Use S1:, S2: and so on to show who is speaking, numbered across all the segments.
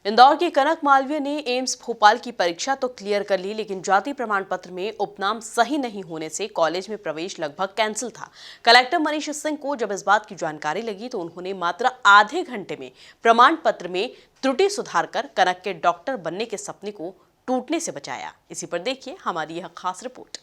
S1: इंदौर के कनक मालवीय ने एम्स भोपाल की परीक्षा तो क्लियर कर ली, लेकिन जाति प्रमाण पत्र में उपनाम सही नहीं होने से कॉलेज में प्रवेश लगभग कैंसिल था। कलेक्टर मनीष सिंह को जब इस बात की जानकारी लगी तो उन्होंने मात्र आधे घंटे में प्रमाण पत्र में त्रुटि सुधार कर कनक के डॉक्टर बनने के सपने को टूटने से बचाया। इसी पर देखिए हमारी यह खास रिपोर्ट।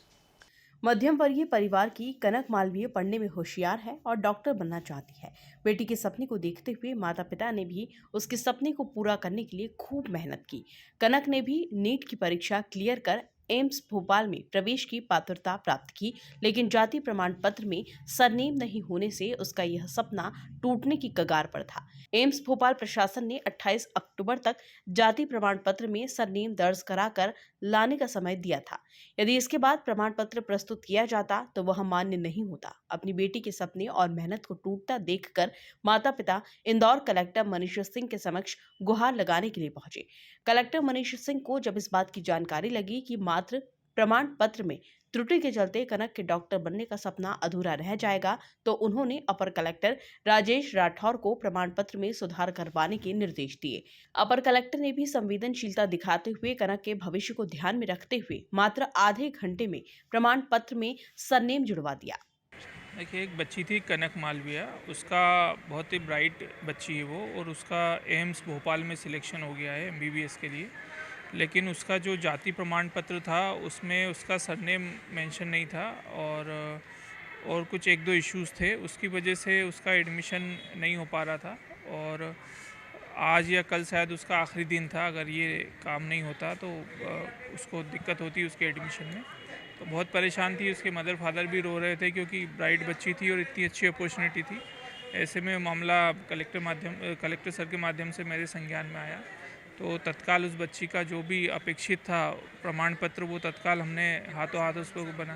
S1: मध्यम वर्गीय परिवार की कनक मालवीय पढ़ने में होशियार है और डॉक्टर बनना चाहती है। बेटी के सपने को देखते हुए माता पिता ने भी उसके सपने को पूरा करने के लिए खूब मेहनत की। कनक ने भी नीट की परीक्षा क्लियर कर एम्स भोपाल में प्रवेश की पात्रता प्राप्त की, लेकिन जाति प्रमाण पत्र में सरनेम नहीं होने से उसका यह सपना टूटने की कगार पर था। एम्स भोपाल प्रशासन ने 28 अक्टूबर तक जाति प्रमाण पत्र में सरनेम दर्ज कराकर लाने का समय दिया था। यदि इसके बाद प्रमाण पत्र प्रस्तुत किया जाता तो वह मान्य नहीं होता। अपनी बेटी के सपने और मेहनत को टूटता देखकर माता पिता इंदौर कलेक्टर मनीष सिंह के समक्ष गुहार लगाने के लिए पहुंचे। कलेक्टर मनीष सिंह को जब इस बात की जानकारी लगी कि मात्र प्रमाण पत्र में त्रुटि के चलते कनक के डॉक्टर बनने का सपना अधूरा रह जाएगा, तो उन्होंने अपर कलेक्टर राजेश राठौर को प्रमाण पत्र में सुधार करवाने के निर्देश दिए। अपर कलेक्टर ने भी संवेदनशीलता दिखाते हुए कनक के भविष्य को ध्यान में रखते हुए मात्र आधे घंटे में प्रमाण पत्र में सरनेम जुड़वा दिया।
S2: देखिए, एक बच्ची थी कनक मालवीय, उसका बहुत ही ब्राइट बच्ची है वो, और उसका एम्स भोपाल में सिलेक्शन हो गया है एमबीबीएस के लिए। लेकिन उसका जो जाति प्रमाण पत्र था उसमें उसका सरनेम मेंशन नहीं था, और कुछ एक दो इश्यूज़ थे, उसकी वजह से उसका एडमिशन नहीं हो पा रहा था। और आज या कल शायद उसका आखिरी दिन था। अगर ये काम नहीं होता तो उसको दिक्कत होती उसके एडमिशन में। तो बहुत परेशान थी, उसके मदर फादर भी रो रहे थे क्योंकि ब्राइट बच्ची थी और इतनी अच्छी अपॉर्चुनिटी थी। ऐसे में मामला कलेक्टर सर के माध्यम से मेरे संज्ञान में आया। तो तत्काल उस बच्ची का जो भी अपेक्षित था प्रमाण पत्र, वो तत्काल हमने हाथों हाथ उसको बना,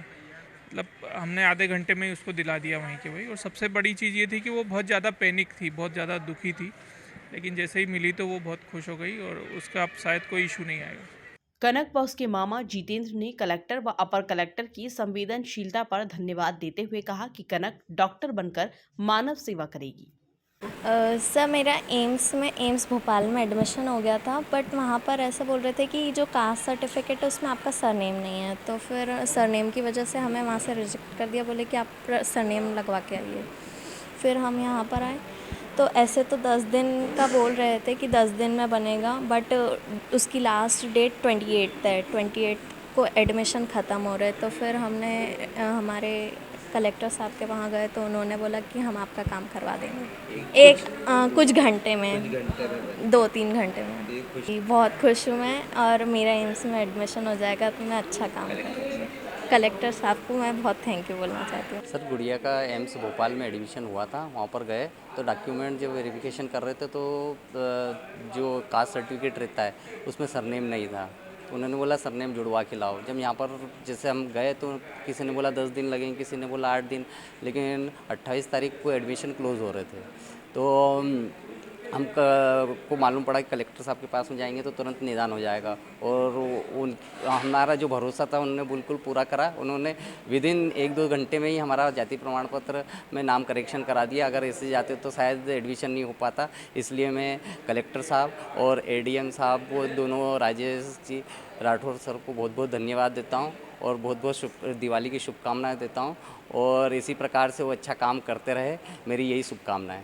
S2: मतलब हमने आधे घंटे में ही उसको दिला दिया वहीं के वहीं। और सबसे बड़ी चीज़ ये थी कि वो बहुत ज़्यादा पैनिक थी, बहुत ज़्यादा दुखी थी, लेकिन जैसे ही मिली तो वो बहुत खुश हो गई और उसका अब शायद कोई इशू नहीं आएगा।
S1: कनक व उसके मामा जितेंद्र ने कलेक्टर व अपर कलेक्टर की संवेदनशीलता पर धन्यवाद देते हुए कहा कि कनक डॉक्टर बनकर मानव सेवा करेगी।
S3: सर, मेरा एम्स भोपाल में एडमिशन हो गया था, बट वहाँ पर ऐसा बोल रहे थे कि जो कास्ट सर्टिफिकेट है उसमें आपका सरनेम नहीं है। तो फिर सरनेम की वजह से हमें वहाँ से रिजेक्ट कर दिया, बोले कि आप सरनेम लगवा के आइए। फिर हम यहाँ पर आए तो ऐसे तो 10 दिन का बोल रहे थे कि 10 दिन में बनेगा, बट उसकी लास्ट डेट 28 है। 28 को एडमिशन ख़त्म हो रहे, तो फिर हमने हमारे कलेक्टर साहब के वहाँ गए तो उन्होंने बोला कि हम आपका काम करवा देंगे कुछ घंटे में, 2-3 घंटे में। बहुत खुश हूँ मैं, और मेरा एम्स में एडमिशन हो जाएगा तो मैं अच्छा काम करूँगी। कलेक्टर साहब को मैं बहुत थैंक यू बोलना चाहती हूँ।
S4: सर, गुड़िया का एम्स भोपाल में एडमिशन हुआ था। वहाँ पर गए तो डॉक्यूमेंट जब वेरिफिकेशन कर रहे थे तो जो कास्ट सर्टिफिकेट रहता है उसमें सरनेम नहीं था। तो उन्होंने बोला सरनेम जुड़वा के लाओ। जब यहाँ पर जैसे हम गए तो किसी ने बोला 10 दिन लगेंगे, किसी ने बोला 8 दिन, लेकिन 28 तारीख को एडमिशन क्लोज़ हो रहे थे। तो को मालूम पड़ा कि कलेक्टर साहब के पास में जाएंगे तो तुरंत निदान हो जाएगा, और हमारा जो भरोसा था उन्होंने बिल्कुल पूरा करा। उन्होंने विदिन 1-2 घंटे में ही हमारा जाति प्रमाण पत्र में नाम करेक्शन करा दिया। अगर ऐसे जाते तो शायद एडमिशन नहीं हो पाता। इसलिए मैं कलेक्टर साहब और एडीएम साहब, वो दोनों राजेश जी राठौर सर को बहुत बहुत धन्यवाद देता हूँ और बहुत बहुत दिवाली की शुभकामनाएं देता हूँ। और इसी प्रकार से वो अच्छा काम करते रहे, मेरी यही शुभकामनाएं।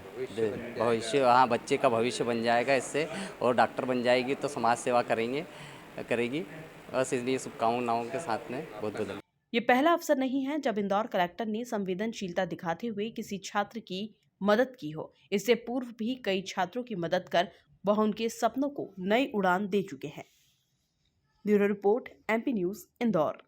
S4: भविष्य, हाँ, बच्चे का भविष्य बन जाएगा इससे, और डॉक्टर बन जाएगी तो समाज सेवा करेगी। बस इसलिए शुभकामनाओं के साथ में बहुत बहुत धन्यवाद।
S1: ये पहला अवसर नहीं है जब इंदौर कलेक्टर ने संवेदनशीलता दिखाते हुए किसी छात्र की मदद की हो। इससे पूर्व भी कई छात्रों की मदद कर वह उनके सपनों को नई उड़ान दे चुके हैं। Bureau report, MP news, Indore.